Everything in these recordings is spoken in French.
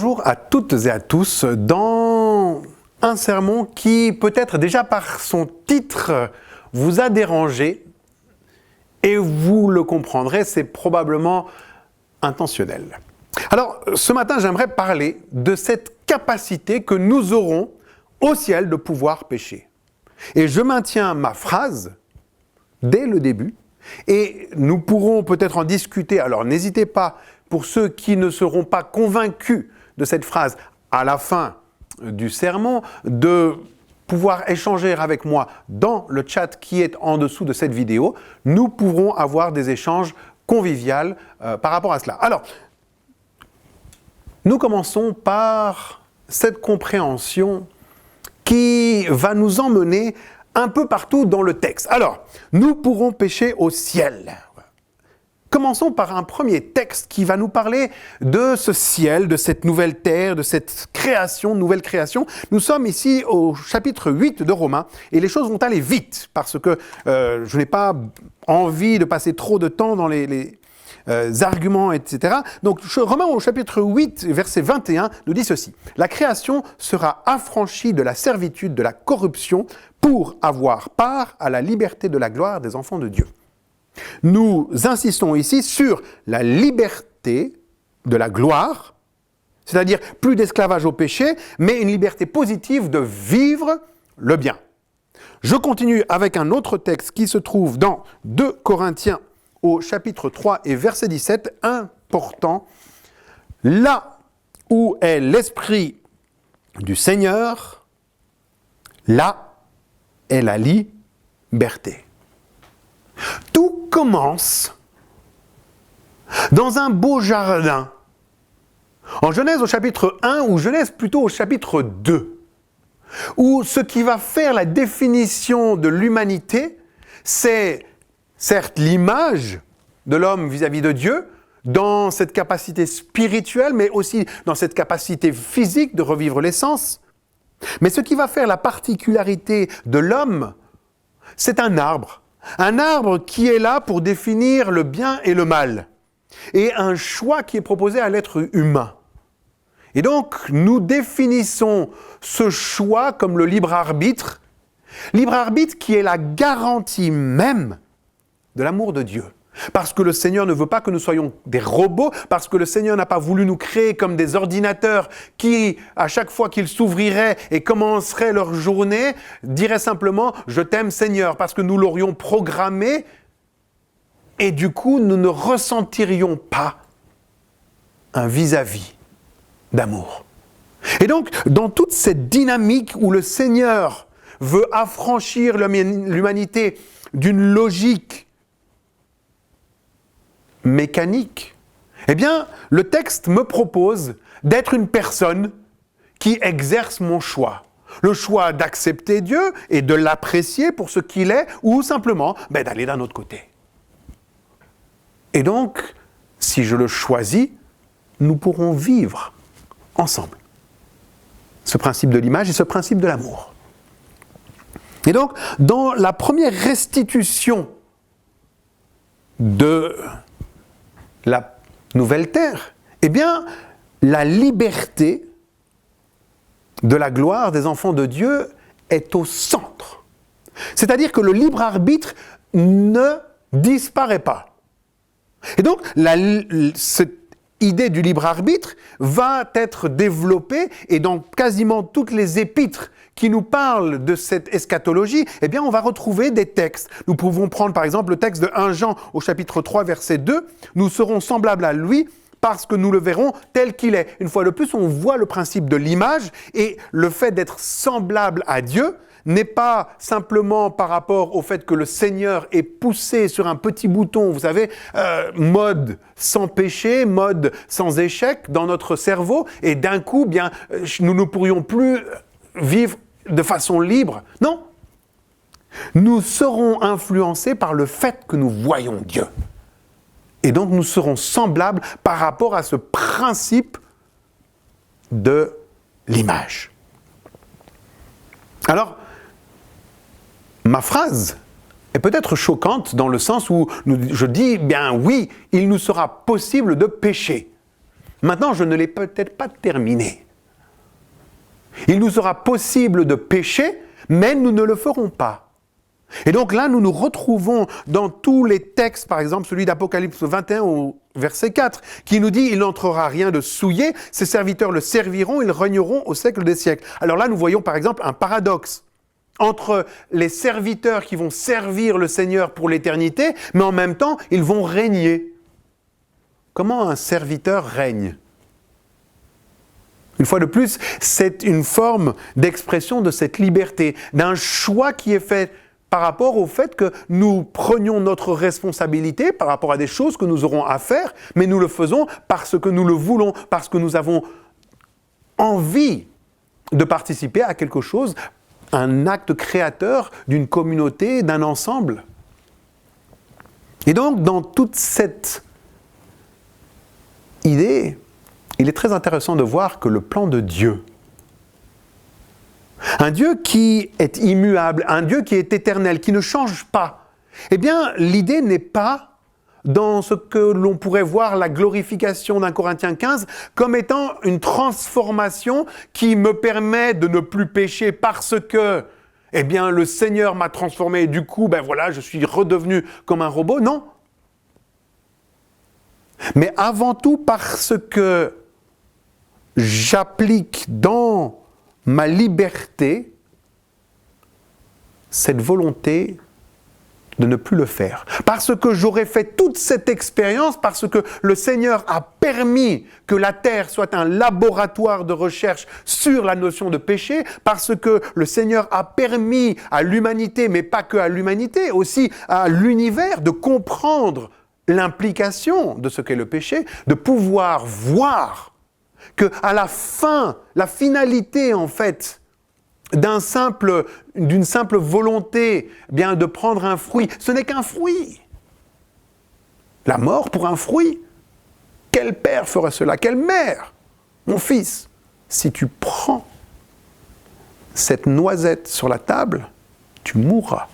bonjour à toutes et à tous dans un sermon qui peut-être déjà par son titre vous a dérangé et vous le comprendrez, c'est probablement intentionnel. Alors ce matin j'aimerais parler de cette capacité que nous aurons au ciel de pouvoir pécher. Et je maintiens ma phrase dès le début et nous pourrons peut-être en discuter, alors n'hésitez pas pour ceux qui ne seront pas convaincus de cette phrase à la fin du sermon, de pouvoir échanger avec moi dans le chat qui est en dessous de cette vidéo. Nous pourrons avoir des échanges conviviaux par rapport à cela. Alors, nous commençons par cette compréhension qui va nous emmener un peu partout dans le texte. Alors, nous pourrons pécher au ciel. Commençons par un premier texte qui va nous parler de ce ciel, de cette nouvelle terre, de cette création, nouvelle création. Nous sommes ici au chapitre 8 de Romains et les choses vont aller vite parce que je n'ai pas envie de passer trop de temps dans les arguments, etc. Donc Romains au chapitre 8, verset 21 nous dit ceci. « La création sera affranchie de la servitude, de la corruption pour avoir part à la liberté de la gloire des enfants de Dieu. » Nous insistons ici sur la liberté de la gloire, c'est-à-dire plus d'esclavage au péché, mais une liberté positive de vivre le bien. Je continue avec un autre texte qui se trouve dans 2 Corinthiens au chapitre 3 et verset 17, important. Là où est l'Esprit du Seigneur, là est la liberté. Tout commence dans un beau jardin. En Genèse au chapitre 1 ou Genèse plutôt au chapitre 2, où ce qui va faire la définition de l'humanité, c'est certes l'image de l'homme vis-à-vis de Dieu, dans cette capacité spirituelle, mais aussi dans cette capacité physique de revivre les sens. Mais ce qui va faire la particularité de l'homme, c'est un arbre. Un arbre qui est là pour définir le bien et le mal. Et un choix qui est proposé à l'être humain. Et donc, nous définissons ce choix comme le libre arbitre qui est la garantie même de l'amour de Dieu. Parce que le Seigneur ne veut pas que nous soyons des robots, parce que le Seigneur n'a pas voulu nous créer comme des ordinateurs qui, à chaque fois qu'ils s'ouvriraient et commenceraient leur journée, diraient simplement « Je t'aime Seigneur », parce que nous l'aurions programmé et du coup, nous ne ressentirions pas un vis-à-vis d'amour. Et donc, dans toute cette dynamique où le Seigneur veut affranchir l'humanité d'une logique mécanique, eh bien, le texte me propose d'être une personne qui exerce mon choix. Le choix d'accepter Dieu et de l'apprécier pour ce qu'il est, ou simplement d'aller d'un autre côté. Et donc, si je le choisis, nous pourrons vivre ensemble ce principe de l'image et ce principe de l'amour. Et donc, dans la première restitution de la nouvelle terre, eh bien, la liberté de la gloire des enfants de Dieu est au centre. C'est-à-dire que le libre arbitre ne disparaît pas. Et donc, cette idée du libre arbitre va être développée et dans quasiment toutes les épîtres qui nous parlent de cette eschatologie, eh bien, on va retrouver des textes. Nous pouvons prendre par exemple le texte de 1 Jean au chapitre 3, verset 2. « Nous serons semblables à lui parce que nous le verrons tel qu'il est. » Une fois de plus, on voit le principe de l'image et le fait d'être semblable à Dieu n'est pas simplement par rapport au fait que le Seigneur est poussé sur un petit bouton, vous savez, mode sans péché, mode sans échec dans notre cerveau, et d'un coup, bien, nous ne pourrions plus vivre de façon libre. Non. Nous serons influencés par le fait que nous voyons Dieu. Et donc nous serons semblables par rapport à ce principe de l'image. Alors, ma phrase est peut-être choquante dans le sens où je dis, bien oui, il nous sera possible de pécher. Maintenant, je ne l'ai peut-être pas terminé. Il nous sera possible de pécher, mais nous ne le ferons pas. Et donc là, nous nous retrouvons dans tous les textes, par exemple celui d'Apocalypse 21 au verset 4, qui nous dit « Il n'entrera rien de souillé, ses serviteurs le serviront, ils régneront au siècle des siècles. » Alors là, nous voyons par exemple un paradoxe entre les serviteurs qui vont servir le Seigneur pour l'éternité, mais en même temps, ils vont régner. Comment un serviteur règne ? Une fois de plus, c'est une forme d'expression de cette liberté, d'un choix qui est fait par rapport au fait que nous prenions notre responsabilité par rapport à des choses que nous aurons à faire, mais nous le faisons parce que nous le voulons, parce que nous avons envie de participer à quelque chose, un acte créateur d'une communauté, d'un ensemble. Et donc, dans toute cette idée, il est très intéressant de voir que le plan de Dieu, un Dieu qui est immuable, un Dieu qui est éternel, qui ne change pas, eh bien, l'idée n'est pas dans ce que l'on pourrait voir la glorification d'un Corinthiens 15 comme étant une transformation qui me permet de ne plus pécher parce que, eh bien, le Seigneur m'a transformé et du coup, ben voilà, je suis redevenu comme un robot. Non. Mais avant tout parce que j'applique dans ma liberté cette volonté de ne plus le faire. Parce que j'aurais fait toute cette expérience, parce que le Seigneur a permis que la terre soit un laboratoire de recherche sur la notion de péché, parce que le Seigneur a permis à l'humanité, mais pas que à l'humanité, aussi à l'univers, de comprendre l'implication de ce qu'est le péché, de pouvoir voir que à la fin, la finalité en fait, d'une simple volonté bien de prendre un fruit, ce n'est qu'un fruit. La mort pour un fruit. Quel père ferait cela? Quelle mère? Mon fils, si tu prends cette noisette sur la table, tu mourras.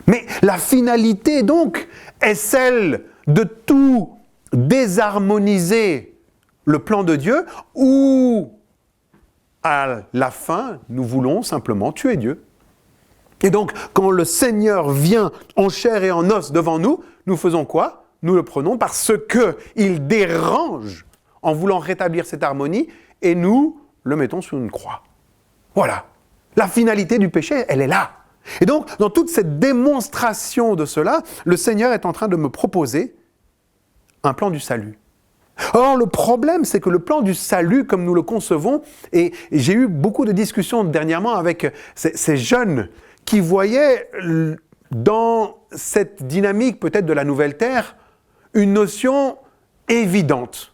Mais la finalité donc est celle de tout désharmoniser le plan de Dieu, ou à la fin, nous voulons simplement tuer Dieu. Et donc, quand le Seigneur vient en chair et en os devant nous, nous faisons quoi? Nous le prenons parce qu'il dérange en voulant rétablir cette harmonie, et nous le mettons sur une croix. Voilà. La finalité du péché, elle est là. Et donc, dans toute cette démonstration de cela, le Seigneur est en train de me proposer un plan du salut. Or, le problème, c'est que le plan du salut, comme nous le concevons, et j'ai eu beaucoup de discussions dernièrement avec ces jeunes qui voyaient dans cette dynamique peut-être de la nouvelle terre une notion évidente.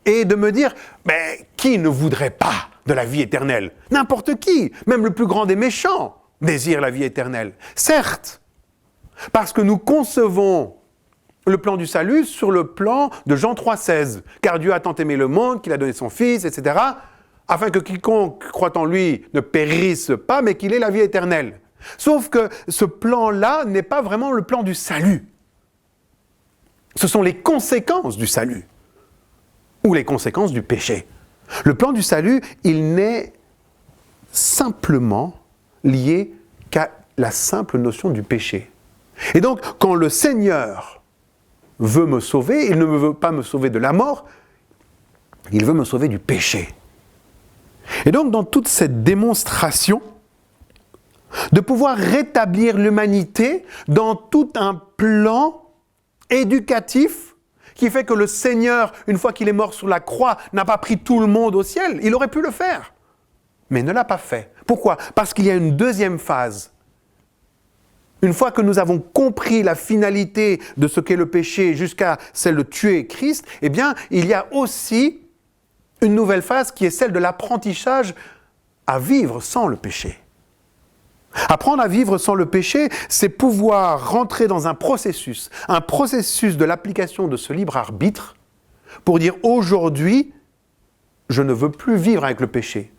Et de me dire, mais qui ne voudrait pas de la vie éternelle? N'importe qui, même le plus grand des méchants, désire la vie éternelle. Certes, parce que nous concevons le plan du salut sur le plan de Jean 3,16. Car Dieu a tant aimé le monde qu'il a donné son Fils, etc., afin que quiconque croit en lui ne périsse pas, mais qu'il ait la vie éternelle. Sauf que ce plan-là n'est pas vraiment le plan du salut. Ce sont les conséquences du salut, ou les conséquences du péché. Le plan du salut, il n'est simplement lié qu'à la simple notion du péché. Et donc, quand le Seigneur veut me sauver, il ne veut pas me sauver de la mort, il veut me sauver du péché. Et donc, dans toute cette démonstration, de pouvoir rétablir l'humanité dans tout un plan éducatif qui fait que le Seigneur, une fois qu'il est mort sur la croix, n'a pas pris tout le monde au ciel. Il aurait pu le faire, mais ne l'a pas fait. Pourquoi? Parce qu'il y a une deuxième phase. Une fois que nous avons compris la finalité de ce qu'est le péché jusqu'à celle de tuer Christ, eh bien, il y a aussi une nouvelle phase qui est celle de l'apprentissage à vivre sans le péché. Apprendre à vivre sans le péché, c'est pouvoir rentrer dans un processus de l'application de ce libre arbitre pour dire aujourd'hui, je ne veux plus vivre avec le péché.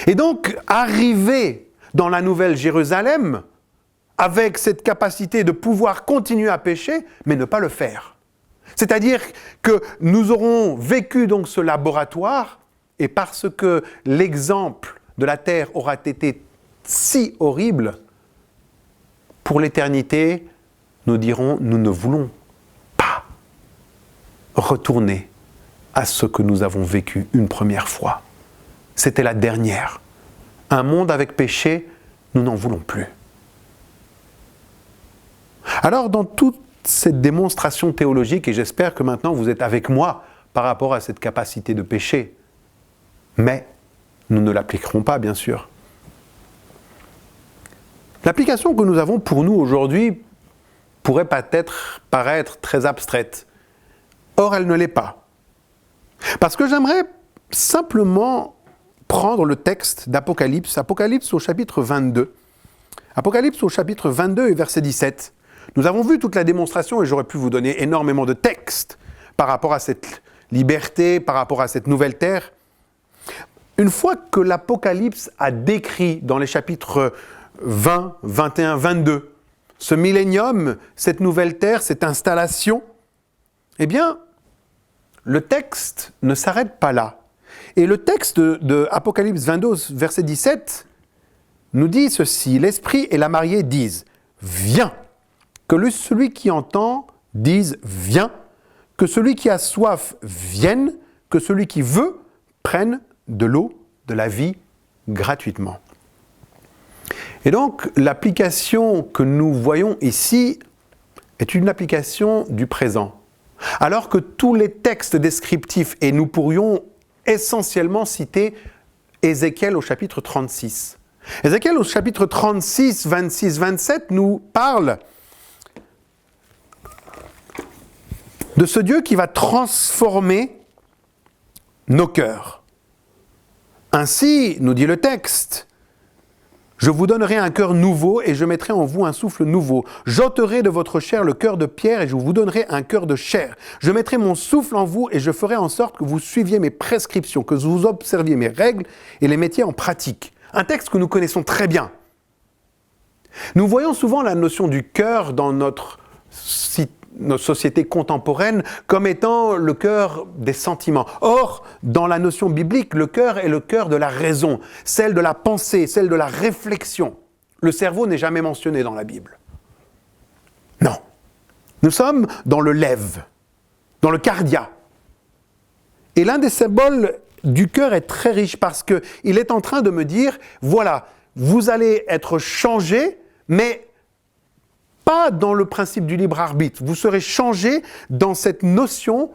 Et donc, arriver dans la nouvelle Jérusalem avec cette capacité de pouvoir continuer à pécher, mais ne pas le faire. C'est-à-dire que nous aurons vécu donc ce laboratoire, et parce que l'exemple de la terre aura été si horrible, pour l'éternité, nous dirons, nous ne voulons pas retourner à ce que nous avons vécu une première fois. C'était la dernière. Un monde avec péché, nous n'en voulons plus. Alors, dans toute cette démonstration théologique, et j'espère que maintenant vous êtes avec moi par rapport à cette capacité de péché, mais nous ne l'appliquerons pas, bien sûr. L'application que nous avons pour nous aujourd'hui pourrait peut-être paraître très abstraite. Or, elle ne l'est pas. Parce que j'aimerais simplement prendre le texte d'Apocalypse, Apocalypse au chapitre 22. Apocalypse au chapitre 22 et verset 17. Nous avons vu toute la démonstration et j'aurais pu vous donner énormément de textes par rapport à cette liberté, par rapport à cette nouvelle terre. Une fois que l'Apocalypse a décrit dans les chapitres 20, 21, 22, ce millénium, cette nouvelle terre, cette installation, eh bien, le texte ne s'arrête pas là. Et le texte de Apocalypse 22, verset 17, nous dit ceci, « L'Esprit et la mariée disent, viens ». Que celui qui entend dise « viens », que celui qui a soif vienne, que celui qui veut prenne de l'eau de la vie gratuitement. Et donc, l'application que nous voyons ici est une application du présent. Alors que tous les textes descriptifs, et nous pourrions essentiellement citer Ézéchiel au chapitre 36. Ézéchiel au chapitre 36, 26, 27 nous parle de ce Dieu qui va transformer nos cœurs. Ainsi, nous dit le texte, « Je vous donnerai un cœur nouveau et je mettrai en vous un souffle nouveau. J'ôterai de votre chair le cœur de pierre et je vous donnerai un cœur de chair. Je mettrai mon souffle en vous et je ferai en sorte que vous suiviez mes prescriptions, que vous observiez mes règles et les mettiez en pratique. » Un texte que nous connaissons très bien. Nous voyons souvent la notion du cœur dans notre société contemporaine comme étant le cœur des sentiments. Or, dans la notion biblique, le cœur est le cœur de la raison, celle de la pensée, celle de la réflexion. Le cerveau n'est jamais mentionné dans la Bible. Non. Nous sommes dans le lève, dans le cardia. Et l'un des symboles du cœur est très riche parce qu'il est en train de me dire, voilà, vous allez être changé, mais pas dans le principe du libre arbitre. Vous serez changé dans cette notion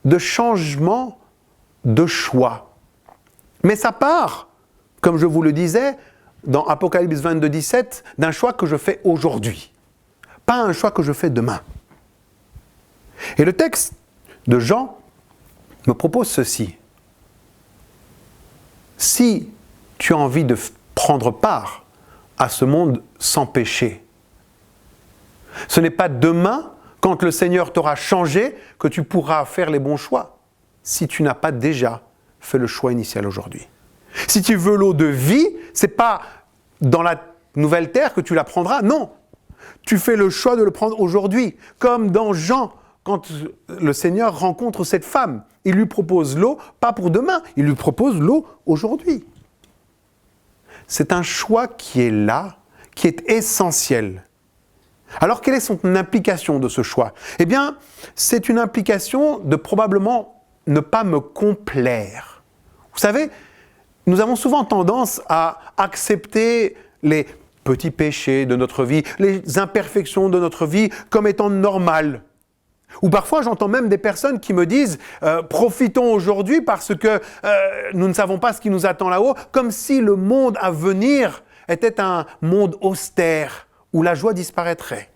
de changement de choix. Mais ça part, comme je vous le disais, dans Apocalypse 22, 17, d'un choix que je fais aujourd'hui. Pas un choix que je fais demain. Et le texte de Jean me propose ceci. Si tu as envie de prendre part à ce monde sans péché, ce n'est pas demain, quand le Seigneur t'aura changé, que tu pourras faire les bons choix, si tu n'as pas déjà fait le choix initial aujourd'hui. Si tu veux l'eau de vie, ce n'est pas dans la nouvelle terre que tu la prendras, non. Tu fais le choix de le prendre aujourd'hui, comme dans Jean, quand le Seigneur rencontre cette femme, il lui propose l'eau, pas pour demain, il lui propose l'eau aujourd'hui. C'est un choix qui est là, qui est essentiel. Alors, quelle est son implication de ce choix ? Eh bien, c'est une implication de probablement ne pas me complaire. Vous savez, nous avons souvent tendance à accepter les petits péchés de notre vie, les imperfections de notre vie comme étant normales. Ou parfois, j'entends même des personnes qui me disent « profitons aujourd'hui parce que nous ne savons pas ce qui nous attend là-haut », comme si le monde à venir était un monde austère où la joie disparaîtrait.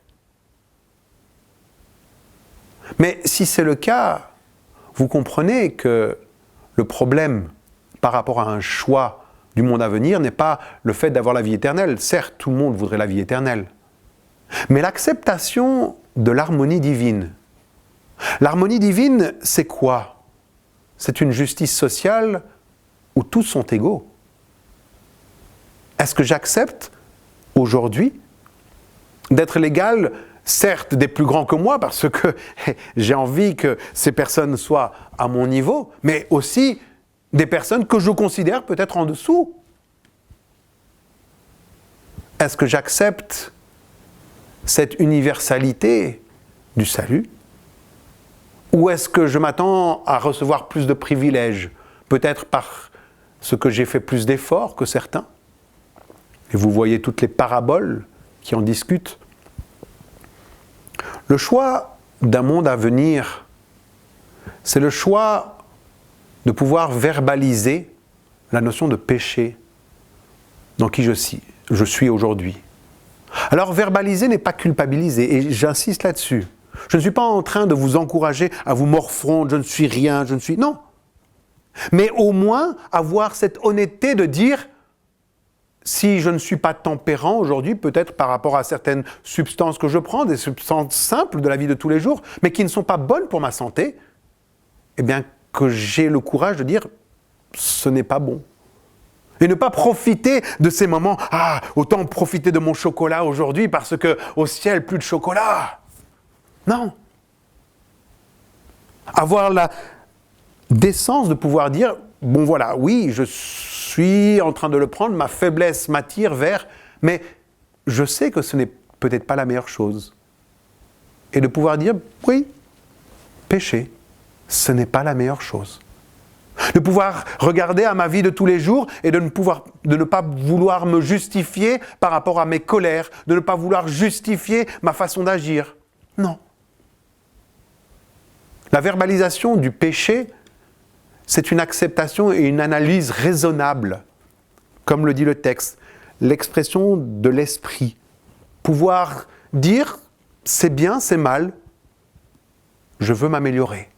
Mais si c'est le cas, vous comprenez que le problème par rapport à un choix du monde à venir n'est pas le fait d'avoir la vie éternelle. Certes, tout le monde voudrait la vie éternelle. Mais l'acceptation de l'harmonie divine. L'harmonie divine, c'est quoi ? C'est une justice sociale où tous sont égaux. Est-ce que j'accepte aujourd'hui d'être l'égal certes des plus grands que moi, parce que j'ai envie que ces personnes soient à mon niveau, mais aussi des personnes que je considère peut-être en dessous. Est-ce que j'accepte cette universalité du salut? Ou est-ce que je m'attends à recevoir plus de privilèges, peut-être parce que j'ai fait plus d'efforts que certains? Et vous voyez toutes les paraboles qui en discutent. Le choix d'un monde à venir, c'est le choix de pouvoir verbaliser la notion de péché dans qui je suis aujourd'hui. Alors verbaliser n'est pas culpabiliser, et j'insiste là-dessus. Je ne suis pas en train de vous encourager à vous morfondre, je ne suis rien, je ne suis... Non. Mais au moins avoir cette honnêteté de dire, si je ne suis pas tempérant aujourd'hui, peut-être par rapport à certaines substances que je prends, des substances simples de la vie de tous les jours, mais qui ne sont pas bonnes pour ma santé, eh bien que j'ai le courage de dire, ce n'est pas bon. Et ne pas profiter de ces moments, autant profiter de mon chocolat aujourd'hui parce que au ciel, plus de chocolat. Non. Avoir la décence de pouvoir dire, bon voilà, oui, je suis en train de le prendre, ma faiblesse m'attire vers, mais je sais que ce n'est peut-être pas la meilleure chose. Et de pouvoir dire, oui, péché, ce n'est pas la meilleure chose. De pouvoir regarder à ma vie de tous les jours et de ne pas vouloir me justifier par rapport à mes colères, de ne pas vouloir justifier ma façon d'agir. Non. La verbalisation du péché, c'est une acceptation et une analyse raisonnable, comme le dit le texte, l'expression de l'esprit. Pouvoir dire, c'est bien, c'est mal, je veux m'améliorer.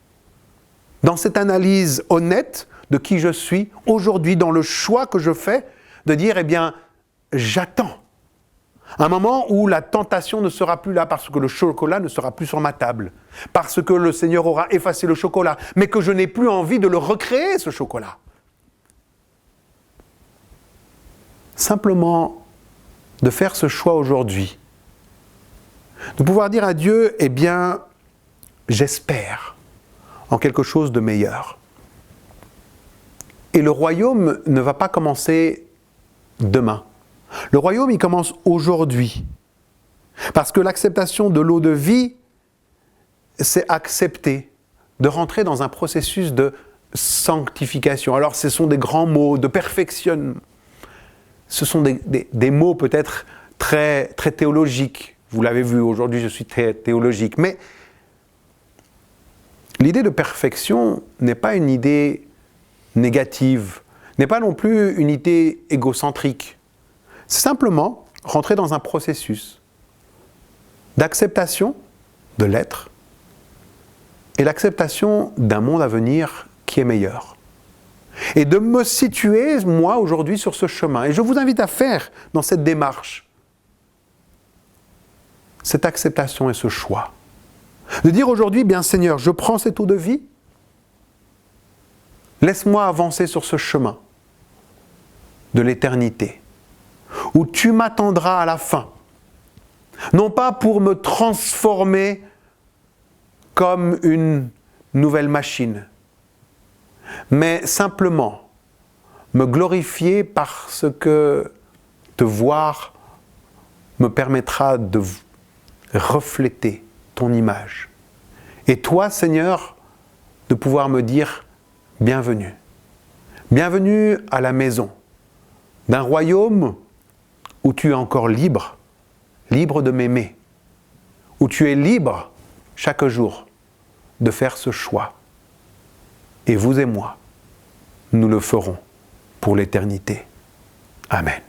Dans cette analyse honnête de qui je suis, aujourd'hui, dans le choix que je fais, de dire, eh bien, j'attends un moment où la tentation ne sera plus là parce que le chocolat ne sera plus sur ma table, parce que le Seigneur aura effacé le chocolat, mais que je n'ai plus envie de le recréer, ce chocolat. Simplement, de faire ce choix aujourd'hui, de pouvoir dire à Dieu, eh bien, j'espère en quelque chose de meilleur. Et le royaume ne va pas commencer demain. Le royaume, il commence aujourd'hui. Parce que l'acceptation de l'eau de vie, c'est accepter de rentrer dans un processus de sanctification. Alors, ce sont des grands mots, de perfectionnement. Ce sont des mots peut-être très, très théologiques. Vous l'avez vu, aujourd'hui, je suis très théologique. Mais l'idée de perfection n'est pas une idée négative, n'est pas non plus une idée égocentrique. C'est simplement rentrer dans un processus d'acceptation de l'être et l'acceptation d'un monde à venir qui est meilleur. Et de me situer, moi, aujourd'hui, sur ce chemin. Et je vous invite à faire dans cette démarche cette acceptation et ce choix. De dire aujourd'hui, bien Seigneur, je prends cette eau de vie, laisse-moi avancer sur ce chemin de l'éternité, où tu m'attendras à la fin. Non pas pour me transformer comme une nouvelle machine, mais simplement me glorifier parce que te voir me permettra de refléter ton image. Et toi, Seigneur, de pouvoir me dire bienvenue. Bienvenue à la maison d'un royaume où tu es encore libre, libre de m'aimer, où tu es libre chaque jour de faire ce choix. Et vous et moi, nous le ferons pour l'éternité. Amen.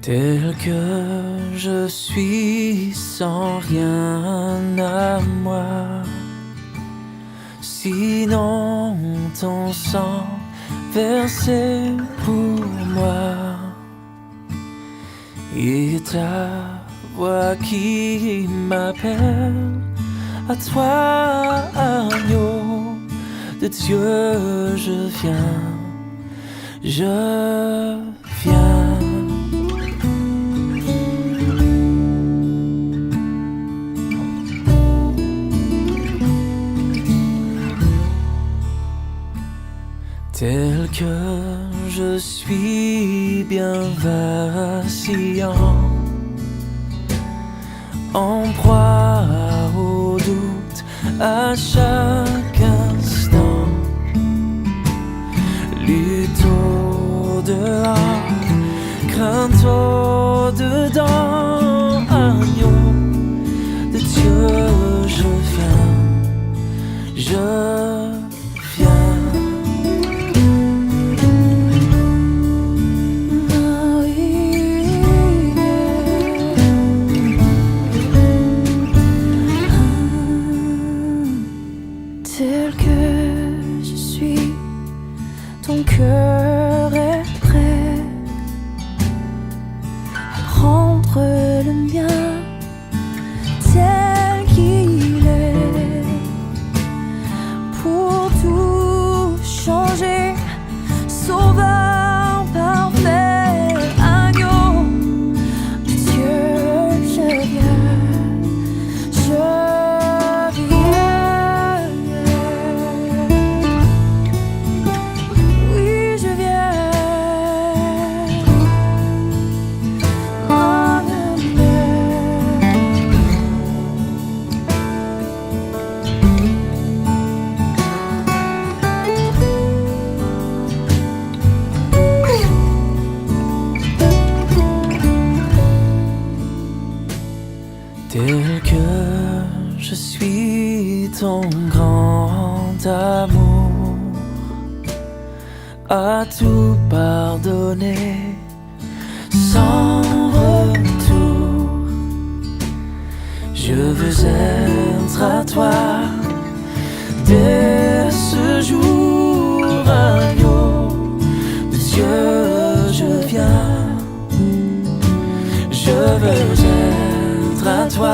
Tel que je suis sans rien à moi, sinon ton sang versé pour moi. et ta voix qui m'appelle. À toi, agneau de Dieu, je viens. Tel que je suis bien vacillant, en proie au doute à chaque instant, lutte au-dehors, crainte au-dedans, agneau de Dieu, je viens. Tel que je suis, ton cœur est prêt à prendre le mien tel qu'il est, pour tout changer, sauveur parfait, agneau de Dieu, je viens. Tel que je suis ton grand amour, à tout pardonner sans retour. Je veux être à toi dès ce jour, agneau de Dieu, je viens. Je veux être à toi